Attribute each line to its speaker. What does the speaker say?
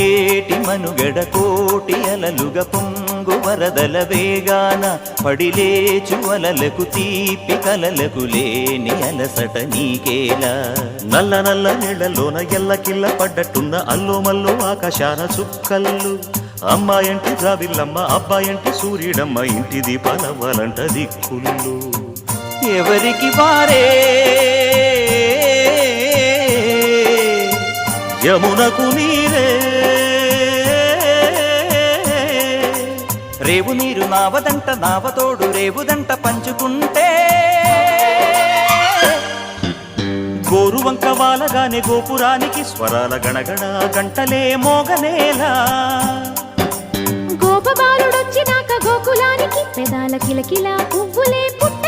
Speaker 1: పొంగేటి మనుగడ కోటి అలలుగా పొంగు వరదల వేగాన పడిలేచు అలలకు తీపి కలలకు లేని అలసట నీకేలా నల్ల నల్ల నీళ్లలోన ఎల్లకిల్ల పడ్డట్టున్న అల్లో మల్లో ఆకాశాన చుక్కల్లు అమ్మాయంటి ద్రావిల్లమ్మ అబ్బాయంటి సూర్యుడమ్మ ఇంటి దీపాలవ్వాలంట దిక్కులు ఎవరికి వారే యమునకు నీరే రేవు నీరు నావదంట నావతోడు రేవుదంట పంచుకుంటే గోరువంక వాలగానే గోపురానికి స్వరాల గణగణ గంటలే మోగనేలా
Speaker 2: గోపబాలుడొచ్చినాక గోకులానికి పెదాల కిలకిల పువ్వులే పుట్ట